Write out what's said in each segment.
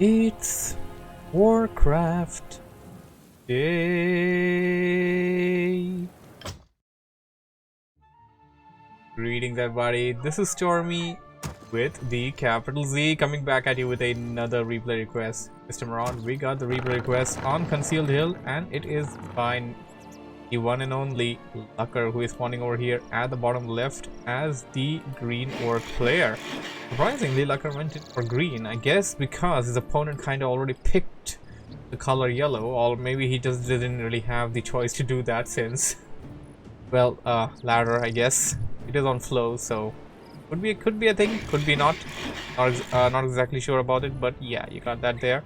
It's WarCraft Day. Greetings everybody, this is Stormy with the capital Z coming back at you with another replay request. This time around we got the replay request on Concealed Hill and it is by the one and only Lucker, who is spawning over here at the bottom left as the green orc player. Surprisingly, Lucker went in for green, I guess because his opponent kind of already picked the color yellow, or maybe he just didn't really have the choice to do that since, well, ladder, I guess. It is on flow, so could be a thing, could be not exactly sure about it, but yeah, you got that there.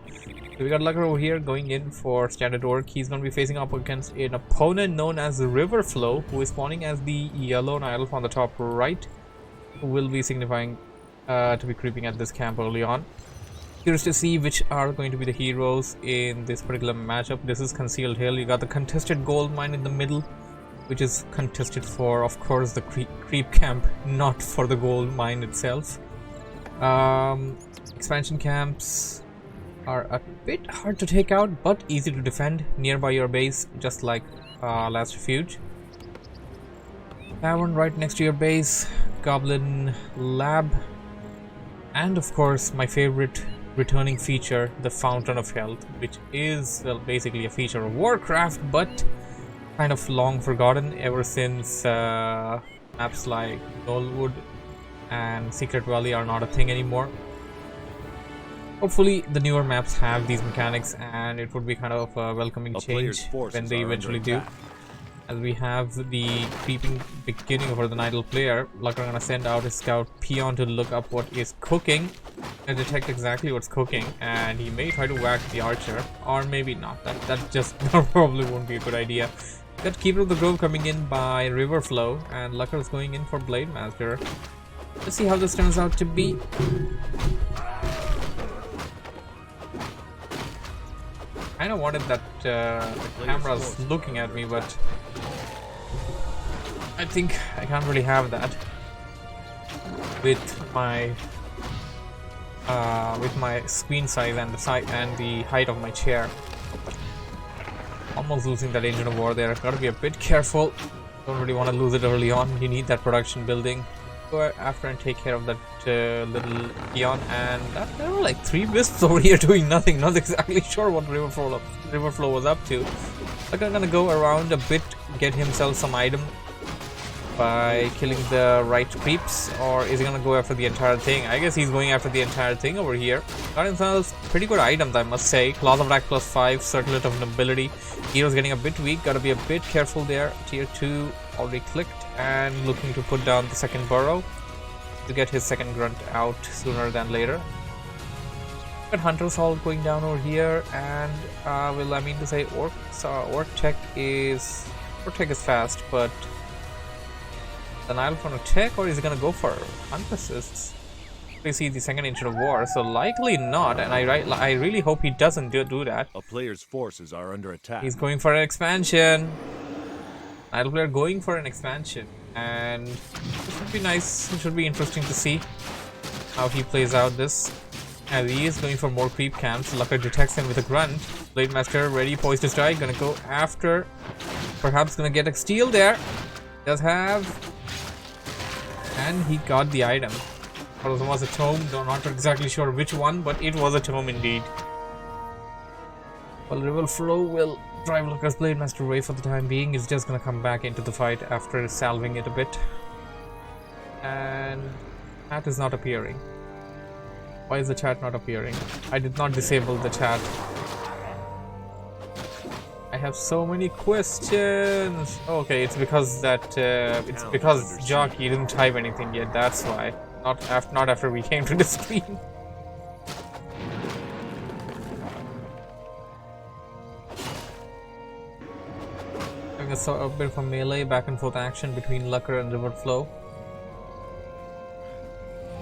So we got Lucker over here going in for standard orc. He's going to be facing up against an opponent known as RiverFlow, who is spawning as the yellow Nihil on the top right, who will be signifying to be creeping at this camp early on. Curious to see which are going to be the heroes in this particular matchup. This is Concealed Hill. You got the contested gold mine in the middle, which is contested for, of course, the creep camp, not for the gold mine itself. Expansion camps are a bit hard to take out, but easy to defend nearby your base, just like last refuge. Tavern right next to your base, goblin lab, and of course my favorite returning feature, the Fountain of Health, which is, well, basically a feature of WarCraft, but kind of long forgotten ever since maps like Knollwood and Secret Valley are not a thing anymore. Hopefully the newer maps have these mechanics and it would be kind of a welcoming change when they eventually do. As we have the creeping beginning over the Nihil player, Lucker gonna send out his scout peon to look up what is cooking and detect exactly what's cooking, and he may try to whack the archer, or maybe not. That just probably won't be a good idea. Got Keeper of the Grove coming in by RiverFlow, and Lucker is going in for Blade Master. Let's see how this turns out to be. I kinda wanted that the camera's looking at me, but I think I can't really have that with my screen size and the height of my chair. Almost losing that engine of war there. Gotta be a bit careful. Don't really want to lose it early on. You need that production building. Go after and take care of that little peon, and there were like 3 wisps over here doing nothing. Not exactly sure what RiverFlow was up to. Like, I'm gonna go around a bit, get himself some item by killing the right creeps, or is he gonna go after the entire thing? I guess he's going after the entire thing over here. Got himself pretty good items, I must say. Claws of Attack +5, Circlet of Nobility. Hero's getting a bit weak, gotta be a bit careful there. Tier 2 already clicked and looking to put down the second burrow to get his second grunt out sooner than later. Got Hunter's Hall going down over here, and well, I mean to say Orc Tech is fast, but the Nihil gonna tech, or is he gonna go for Hunt Assists? We see the second Engine of War, so likely not, and I really hope he doesn't do that. A player's forces are under attack. He's going for an expansion. Nihil player going for an expansion, and it should be nice. It should be interesting to see how he plays out this. As he is going for more creep camps, Lucker detects him with a grunt. Blade Master ready, poised to strike, gonna go after. Perhaps gonna get a steal there. Does have, and he got the item. It was a tome, though not exactly sure which one, but it was a tome indeed. Well, RiverFlow will drive Lucker's Blade Master away for the time being. He's just gonna come back into the fight after salving it a bit. And chat is not appearing. Why is the chat not appearing? I did not disable the chat. I have so many questions. Okay, it's because that Jockey didn't type anything yet. That's why. Not after we came to the screen. Having a bit of a melee back and forth action between Lucker and RiverFlow.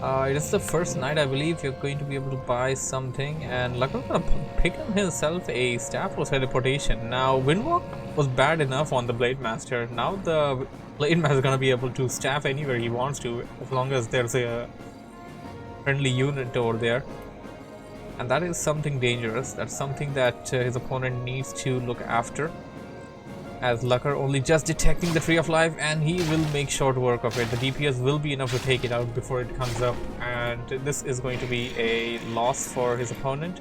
It is the first night, I believe. You're going to be able to buy something, and Lucker's gonna pick himself a staff or teleportation. Now, Windwalk was bad enough on the Blade Master. Now the Blade Master is gonna be able to staff anywhere he wants to, as long as there's a friendly unit over there. and that is something dangerous. That's something that his opponent needs to look after, as Lucker only just detecting the Tree of Life, and he will make short work of it. The DPS will be enough to take it out before it comes up, and this is going to be a loss for his opponent,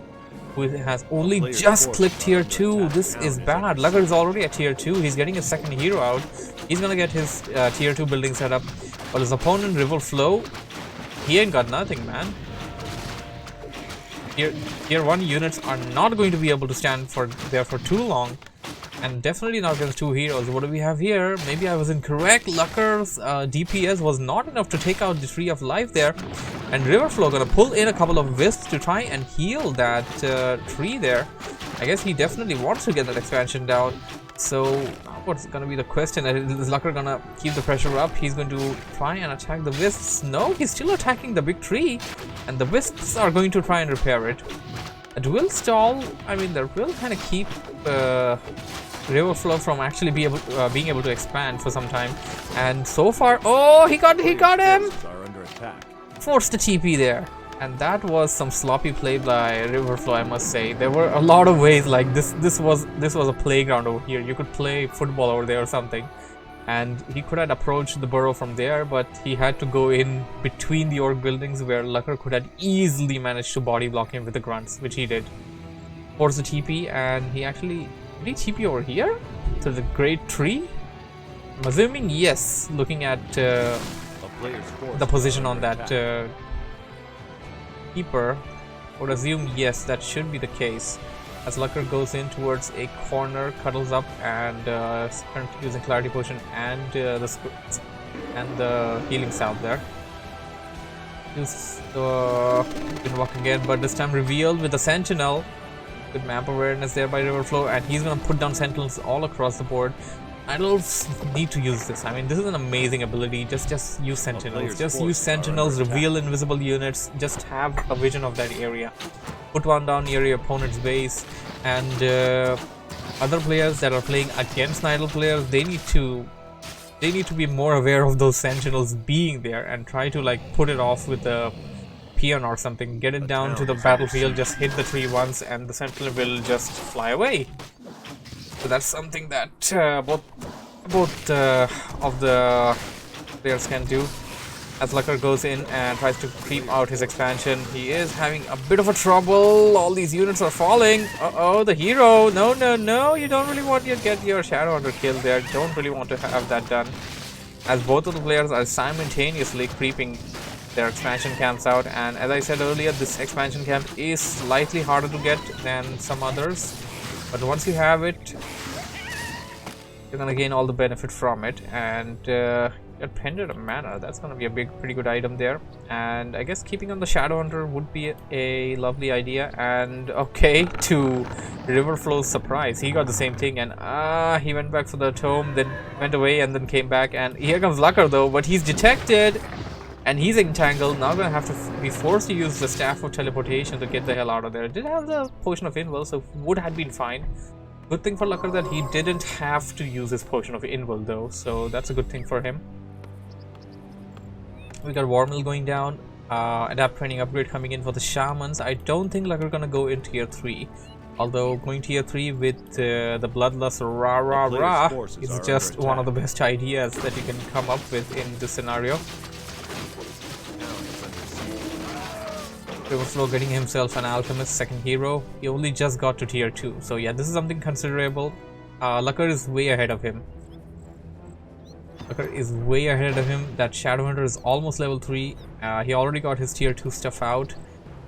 who has only just clicked tier 2. This is bad. Lucker is already at tier 2. He's getting a second hero out. He's gonna get his tier 2 building set up, but his opponent, RiverFlow, he ain't got nothing, man. Tier 1 units are not going to be able to stand there for too long, and definitely not against 2 heroes. What do we have here? Maybe I was incorrect. Lucker's DPS was not enough to take out the Tree of Life there, and RiverFlow gonna pull in a couple of wisps to try and heal that tree there. I guess he definitely wants to get that expansion down. So what's gonna be the question? Is Lucker gonna keep the pressure up? He's going to try and attack the wisps. No, he's still attacking the big tree, and the wisps are going to try and repair it. It will stall. I mean, that will kind of keep RiverFlow from actually being able to expand for some time. And so far, oh, he got him. Forced the TP there, and that was some sloppy play by RiverFlow, I must say. There were a lot of ways, like this was a playground over here. You could play football over there or something, and he could have approached the burrow from there, but he had to go in between the orc buildings, where Lucker could have easily managed to body block him with the grunts, which he did. Forced the TP, and he actually did he TP over here to the great tree? I'm assuming yes, looking at the position on that keeper. I would assume yes, that should be the case, as Lucker goes in towards a corner, cuddles up, and currently using Clarity Potion and the healing salve there. Use the walk again, but this time revealed with the Sentinel. Good map awareness there by RiverFlow, and he's gonna put down sentinels all across the board. I don't need to use this. I mean, this is an amazing ability. Just use sentinels. Just use sentinels, reveal invisible units, just have a vision of that area. Put one down near your opponent's base, and other players that are playing against idle players, they need to be more aware of those sentinels being there and try to like put it off with a peon or something. Get it down to the battlefield, just hit the tree once, and the sentinel will just fly away. So that's something that both of the players can do. As Lucker goes in and tries to creep out his expansion, he is having a bit of a trouble. All these units are falling. Uh-oh, the hero. No, you don't really want to get your Shadow Hunter killed there. Don't really want to have that done, as both of the players are simultaneously creeping their expansion camps out. And as I said earlier, this expansion camp is slightly harder to get than some others, but once you have it, you're gonna gain all the benefit from it. And get Pendant of Mana, that's gonna be a pretty good item there. And I guess keeping on the Shadow Hunter would be a lovely idea. And okay, to RiverFlow's surprise, he got the same thing, and he went back for the tome, then went away, and then came back. And here comes Lucker though, but he's detected, and he's entangled. Now gonna have to be forced to use the Staff of Teleportation to get the hell out of there. Did have the Potion of Invul, so would have been fine. Good thing for Lucker that he didn't have to use his Potion of Invul though, so that's a good thing for him. We got Warmill going down, Adapt Training Upgrade coming in for the Shamans. I don't think Lucker gonna go in tier 3, although going tier 3 with the Bloodlust RaRaRa is just one of the best ideas that you can come up with in this scenario. RiverFlow getting himself an Alchemist second hero. He only just got to tier 2, so yeah, this is something considerable. Lucker is way ahead of him. That Shadow Hunter is almost level 3. He already got his tier 2 stuff out.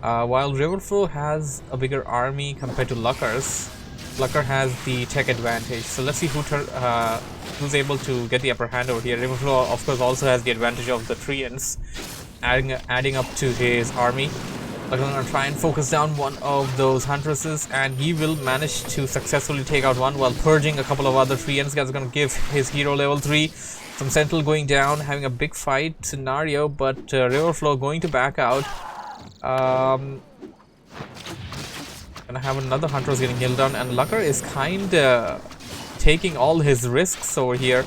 While RiverFlow has a bigger army compared to Lucker's, Lucker has the tech advantage. So let's see who's able to get the upper hand over here. RiverFlow, of course, also has the advantage of the Treants adding up to his army. I'm gonna try and focus down one of those Huntresses, and he will manage to successfully take out one while purging a couple of other Treants. That's gonna give his hero level 3. Some Sentinel going down, having a big fight scenario, but RiverFlow going to back out. Gonna have another Huntress getting killed down, and Lucker is kinda taking all his risks over here,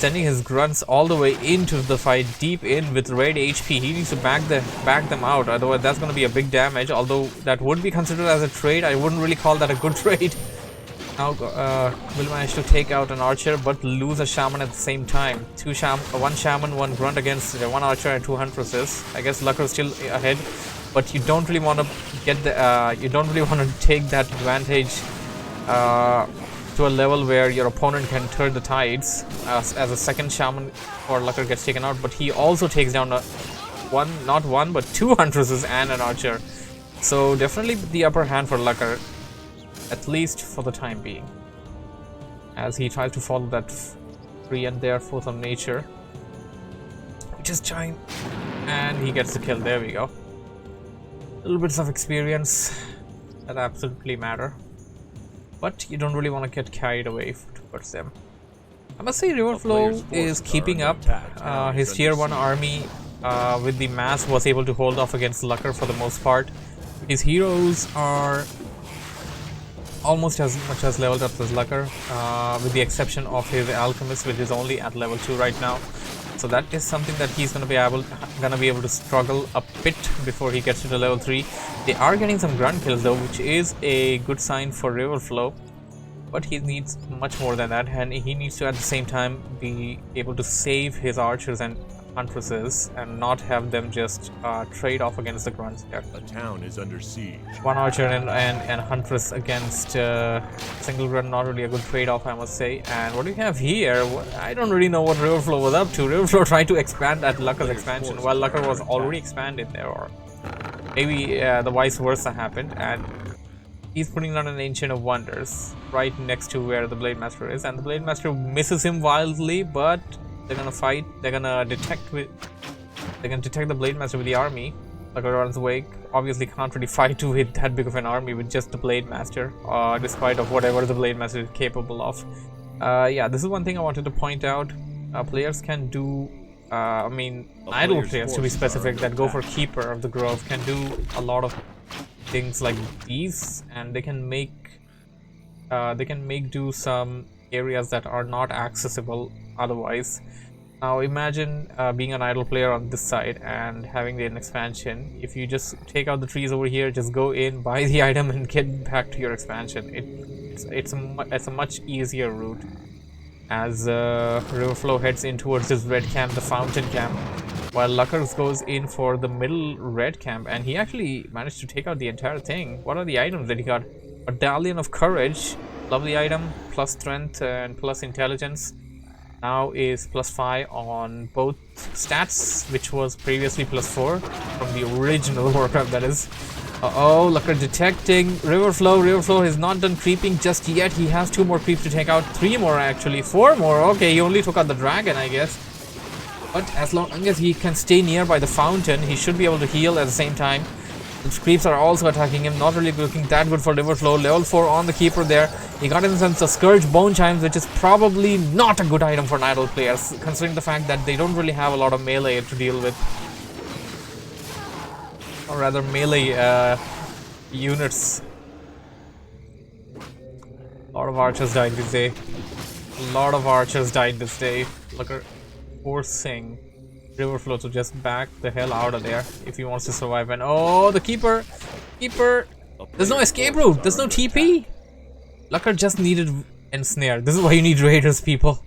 sending his grunts all the way into the fight, deep in with red HP. He needs to back them out, otherwise that's going to be a big damage. Although that would be considered as a trade, I wouldn't really call that a good trade. Now will manage to take out an archer but lose a shaman at the same time. One shaman, one grunt against one archer and 2 huntresses. I guess Lucker is still ahead, but you don't really want to get the you don't really want to take that advantage to a level where your opponent can turn the tides as a second shaman or Lucker gets taken out. But he also takes down not one but 2 huntresses and an archer, so definitely the upper hand for Lucker, at least for the time being, as he tries to follow that free and there force of nature, which is chime, and he gets the kill. There we go. Little bits of experience that absolutely matter, but you don't really want to get carried away towards them. I must say RiverFlow is keeping up. His tier 1 army with the mass was able to hold off against Lucker for the most part. His heroes are almost as much as leveled up as Lucker, with the exception of his alchemist, which is only at level 2 right now. So that is something that he's gonna be able to struggle a bit before he gets to the level 3. They are getting some grunt kills though, which is a good sign for RiverFlow, but he needs much more than that, and he needs to at the same time be able to save his archers and huntresses and not have them just trade off against the grunts there. A town is under siege. One archer and huntress against single grunt, not really a good trade-off, I must say. And what do we have here? I don't really know what RiverFlow was up to. RiverFlow tried to expand at Lucker's expansion while Lucker was already expanded there, or maybe the vice versa happened, and he's putting on an Ancient of Wonders right next to where the Blade Master is, and the Blade Master misses him wildly, but they're gonna fight. They're gonna detect the Blade Master with the army. Lucker runs away. Obviously can't really fight with that big of an army with just the Blade Master, despite of whatever the Blade Master is capable of. Yeah, this is one thing I wanted to point out. Players can do, I mean, idle players to be specific, that go for Keeper of the Grove can do a lot of things like these, and they can make do some areas that are not accessible otherwise. Now imagine being an idle player on this side and having an expansion. If you just take out the trees over here, just go in, buy the item and get back to your expansion, it's a much easier route. As RiverFlow heads in towards this red camp, the fountain camp, while Luckers goes in for the middle red camp, and he actually managed to take out the entire thing. What are the items that he got? Medallion of Courage, lovely item, plus strength and plus intelligence. Now is +5 on both stats, which was previously +4 from the original Warcraft, that is. Uh-oh, Lucker detecting RiverFlow. RiverFlow has not done creeping just yet. He has 2 more creeps to take out. 3 more actually. 4 more. Okay, he only took out the dragon, I guess. But as long as he can stay nearby the fountain, he should be able to heal at the same time. The creeps are also attacking him. Not really looking that good for RiverFlow. Level 4 on the Keeper there. He got himself the Scourge Bone Chimes, which is probably not a good item for idle players, considering the fact that they don't really have a lot of melee to deal with. Or rather melee units. A lot of archers died this day. A lot of archers died this day. Lucker forcing RiverFlow to just back the hell out of there if he wants to survive. And oh, the Keeper! There's no escape route, there's no TP! Lucker just needed Ensnare. This is why you need raiders, people.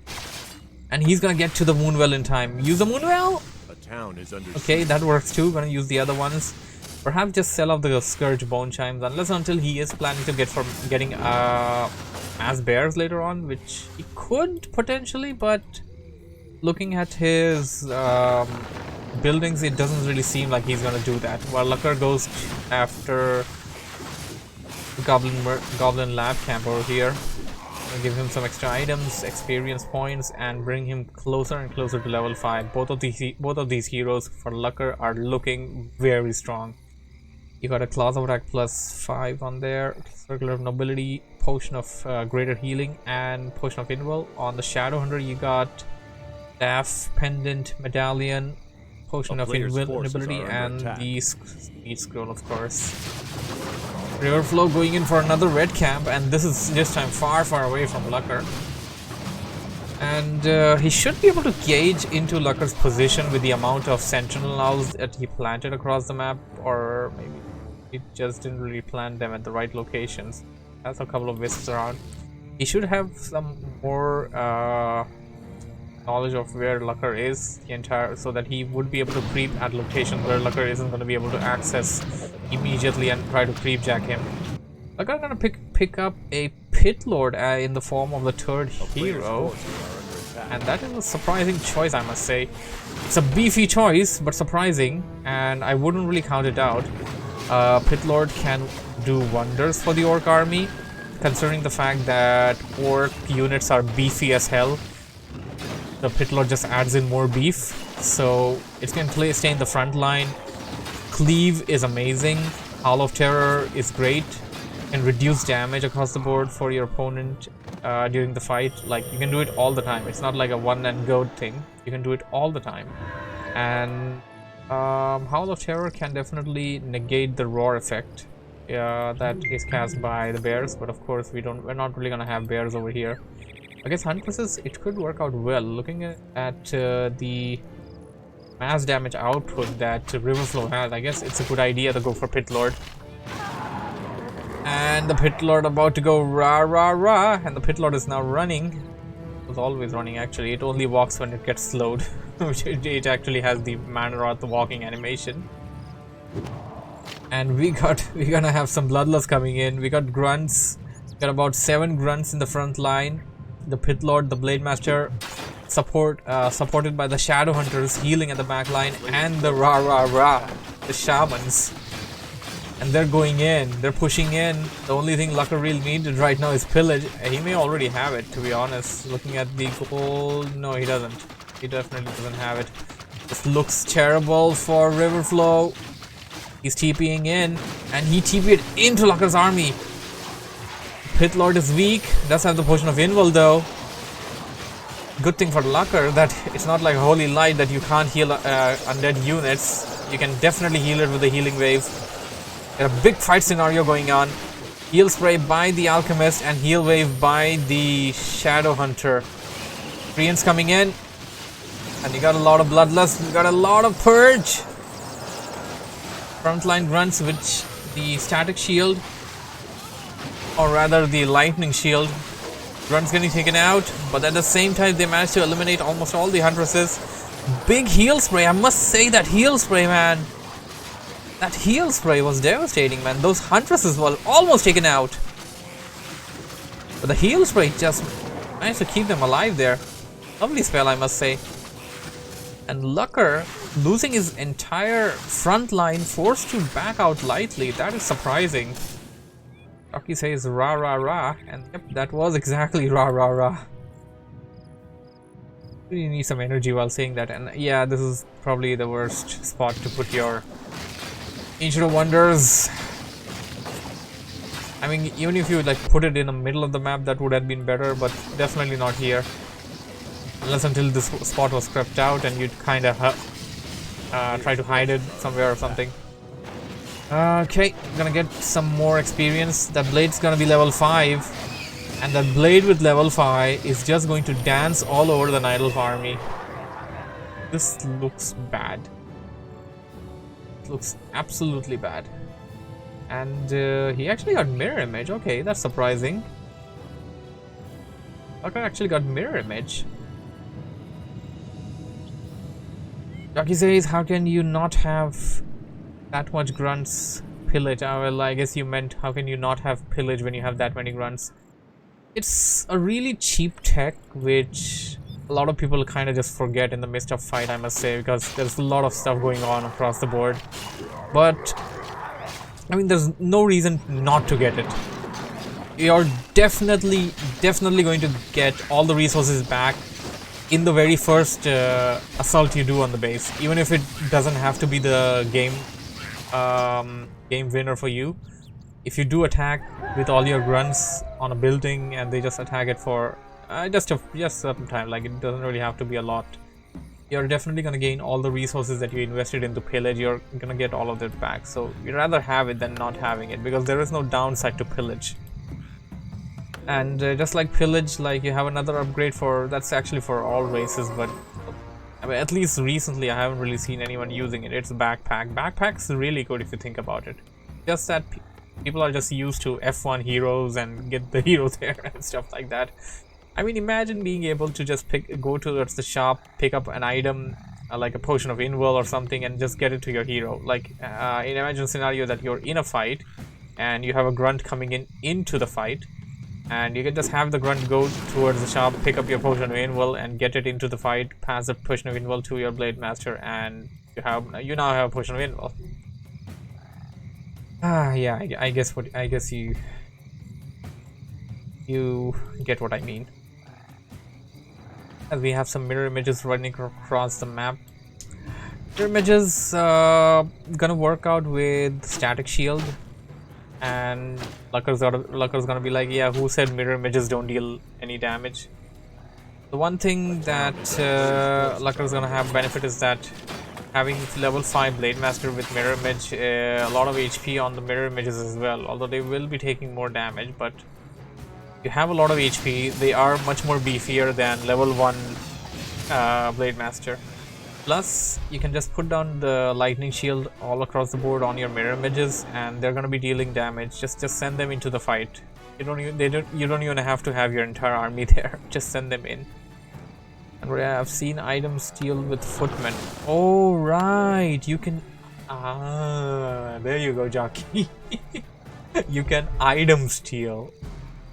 And he's gonna get to the Moonwell in time. Use the Moonwell! A town is under Okay, that works too. Gonna use the other ones. Perhaps just sell off the Scourge Bone Chimes, unless until he is planning to getting Mass Bears later on, which he could potentially, but looking at his buildings, it doesn't really seem like he's gonna do that. While Lucker goes after the Goblin Lab Camp over here, I'll give him some extra items, experience points, and bring him closer and closer to level 5. Both of these heroes for Lucker are looking very strong. You got a Claws of Attack +5 on there, Circular of Nobility, Potion of Greater Healing, and Potion of Indwell. On the Shadow Hunter, you got Staff, Pendant, Medallion, Potion of Invulnerability, and the Speed Scroll, of course. RiverFlow going in for another red camp, and this is this time far away from Lucker. And he should be able to gauge into Lucker's position with the amount of sentinel owls that he planted across the map, or maybe he just didn't really plant them at the right locations. Has a couple of wisps around. He should have some more knowledge of where Lucker is so that he would be able to creep at locations where Lucker isn't going to be able to access immediately and try to creep jack him. Lucker gonna pick up a Pit Lord in the form of the third hero, and that is a surprising choice, I must say. It's a beefy choice, but surprising, and I wouldn't really count it out. Pit Lord can do wonders for the Orc army, considering the fact that Orc units are beefy as hell. The Pit Lord just adds in more beef, so it can stay in the front line. Cleave is amazing. Howl of Terror is great. Can reduce damage across the board for your opponent during the fight. Like, you can do it all the time. It's not like a one and go thing. You can do it all the time. And Howl of Terror can definitely negate the roar effect that is cast by the bears, but of course we're not really gonna have bears over here. I guess Huntresses, it could work out well. Looking at the mass damage output that RiverFlow has, I guess it's a good idea to go for Pit Lord. And the Pit Lord about to go rah rah rah, and the Pit Lord is now running. It was always running actually. It only walks when it gets slowed, which it actually has the manner of the walking animation. And we're gonna have some bloodlust coming in. We got grunts. We got about 7 grunts in the front line. The Pit Lord, the Blade Master, supported by the Shadow Hunters healing at the back line, and the rah rah rah, the shamans. And they're going in, they're pushing in. The only thing Lucker really needed right now is pillage. He may already have it, to be honest. Looking at the gold, no, he doesn't. He definitely doesn't have it. This looks terrible for RiverFlow. He's TPing in, and he TP'd into Lucker's army. Pit Lord is weak, does have the potion of Invul though. Good thing for Lucker that it's not like a holy light that you can't heal undead units. You can definitely heal it with the healing wave. Got a big fight scenario going on. Heal spray by the alchemist and heal wave by the shadow hunter. Treants coming in, and you got a lot of bloodlust. You got a lot of purge. Frontline grunts, which the static shield, or rather the lightning shield, grunts getting taken out. But at the same time, they managed to eliminate almost all the huntresses. Big heal spray. I must say that heal spray, man. That heal spray was devastating, man. Those huntresses were almost taken out. But the heal spray just managed to keep them alive there. Lovely spell, I must say. And Lucker, losing his entire front line, forced to back out lightly. That is surprising. Rocky says rah rah rah, and yep, that was exactly rah rah rah. You need some energy while saying that, and yeah, this is probably the worst spot to put your Ancient of Wonders. I mean, even if you like put it in the middle of the map, that would have been better, but definitely not here. Unless until this spot was crept out and you'd kind of try to hide it somewhere or something. Okay, gonna get some more experience. That blade's gonna be level 5. And that blade with level 5 is just going to dance all over the Nidalf army. This looks bad. It looks absolutely bad. And he actually got mirror image. Okay, that's surprising. Lucker actually got mirror image. Jockey says, how can you not have that much grunts pillage? Well, I guess you meant how can you not have pillage when you have that many grunts. It's a really cheap tech which a lot of people kind of just forget in the midst of fight, I must say, because there's a lot of stuff going on across the board. But I mean, there's no reason not to get it. You're definitely going to get all the resources back in the very first assault you do on the base, even if it doesn't have to be the game winner for you. If you do attack with all your grunts on a building and they just attack it for just some time, like it doesn't really have to be a lot, you're definitely gonna gain all the resources that you invested into pillage. You're gonna get all of that back, so you'd rather have it than not having it, because there is no downside to pillage. And just like pillage, like you have another upgrade for that's actually for all races, but I mean, at least recently I haven't really seen anyone using it. It's a backpack. Backpack's really good if you think about it. Just that people are just used to F1 heroes and get the hero there and stuff like that. I mean, imagine being able to just go towards the shop, pick up an item like a potion of invul or something, and just get it to your hero. Like imagine a scenario that you're in a fight and you have a grunt coming into the fight, and you can just have the grunt go towards the shop, pick up your potion of invul, and get it into the fight, pass the potion of invul to your blade master, and you now have a potion of invul. Yeah, I guess you get what I mean. As we have some mirror images running across the map. Mirror images gonna work out with static shield, and Lucker's gonna be like, yeah, who said mirror images don't deal any damage? The one thing that Lucker's gonna have benefit is that having level 5 Blade Master with mirror image, a lot of HP on the mirror images as well, although they will be taking more damage, but you have a lot of HP. They are much more beefier than level 1 Blade Master. Plus, you can just put down the lightning shield all across the board on your mirror images, and they're gonna be dealing damage. Just send them into the fight. You don't even have to have your entire army there. Just send them in. And I've seen items steal with footmen. Oh right, you can. There you go, jockey. You can item steal.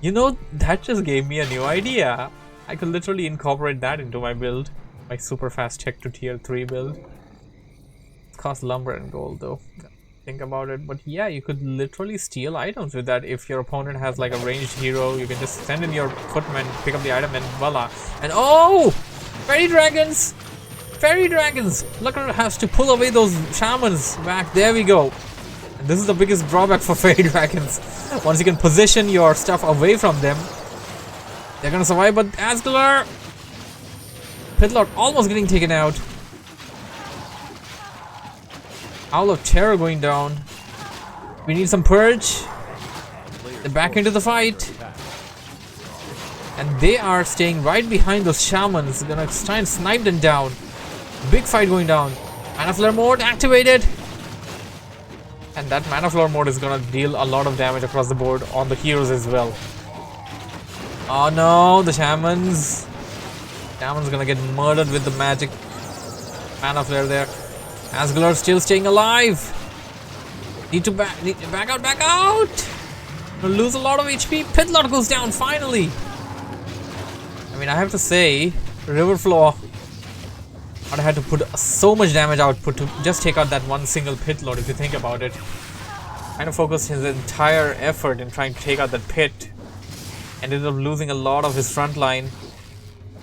You know, that just gave me a new idea. I could literally incorporate that into my build. My super fast tech to tier 3 build. It costs lumber and gold though. Think about it. But yeah, you could literally steal items with that. If your opponent has like a ranged hero, you can just send in your footman, pick up the item, and voila. And oh! Fairy dragons! Fairy dragons! Lucker has to pull away those shamans back. There we go. And this is the biggest drawback for fairy dragons. Once you can position your stuff away from them, they're gonna survive. But Asgalar! Pitlord almost getting taken out. Owl of Terror going down. We need some purge. They're back into the fight. And they are staying right behind those shamans. Gonna try and snipe them down. Big fight going down. Mana Flare mode activated. And that Mana Flare mode is gonna deal a lot of damage across the board on the heroes as well. Oh no, the shamans. Shaman's gonna get murdered with the magic Mana Flare there. Asgalar still staying alive. Need to back out. Gonna lose a lot of HP. Pitlord goes down finally. I mean, I have to say, RiverFlow would have had to put so much damage output to just take out that one single Pitlord, if you think about it. Kind of focused his entire effort in trying to take out that pit. Ended up losing a lot of his front line.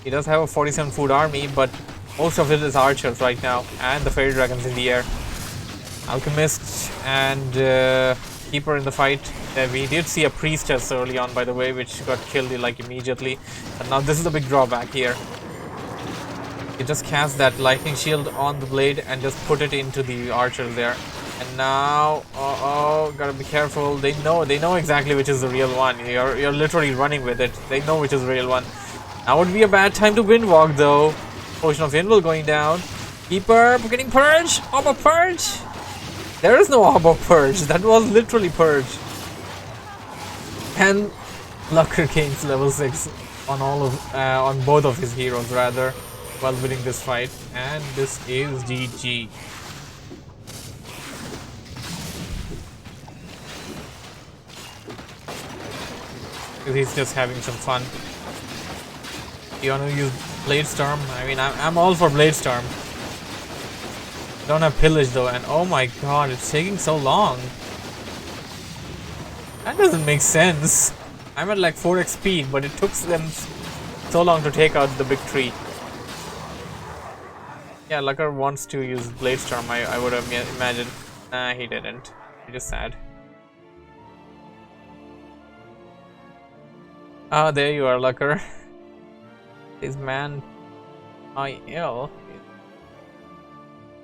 He does have a 47 food army, but most of it is archers right now, and the fairy dragons in the air. Alchemist and Keeper in the fight. We did see a priestess early on, by the way, which got killed like immediately. And now this is the big drawback here. You just cast that lightning shield on the blade and just put it into the archer there. And now, gotta be careful. They know exactly which is the real one. You're literally running with it. They know which is the real one. Now would be a bad time to windwalk though. Potion of Invul going down. Keeper getting purge. Orb of Purge. There is no Orb of Purge. That was literally purge. And Lucker gains level 6 on on both of his heroes rather, while winning this fight. And this is GG. He's just having some fun. You wanna use Blade Storm? I mean, I'm all for Blade Storm. Don't have Pillage though, and oh my god, it's taking so long. That doesn't make sense. I'm at like 4x speed, but it took them so long to take out the big tree. Yeah, Lucker wants to use Blade Storm, I would have imagined. Nah, he didn't. He just sad. Ah, there you are, Lucker. Is man I ill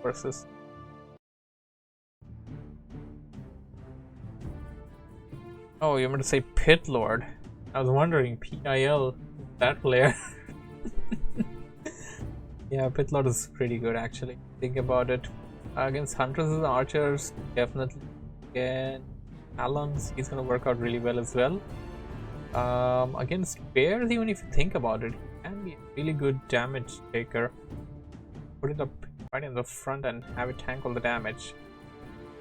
versus oh, you meant to say Pit Lord. I was wondering, PIL, that player. Yeah, Pitlord is pretty good actually. Think about it. Against Hunters and Archers, definitely. Again, Talons, he's gonna work out really well as well. Against Bears, even if you think about it, he can be a really good damage taker. Put it up right in the front and have it tank all the damage.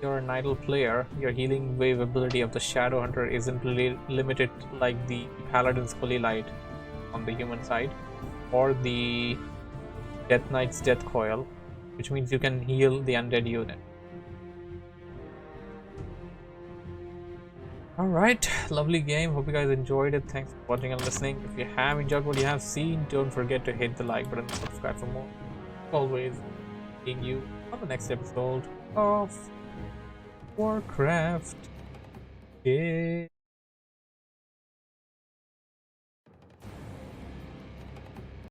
You're an idle player, your healing wave ability of the Shadow Hunter isn't really limited like the Paladin's Holy Light on the human side, or the Death Knight's Death Coil, which means you can heal the undead unit. Alright, lovely game. Hope you guys enjoyed it. Thanks for watching and listening. If you have enjoyed what you have seen, don't forget to hit the like button and subscribe for more. Always seeing you on the next episode of WarCraft. Yeah.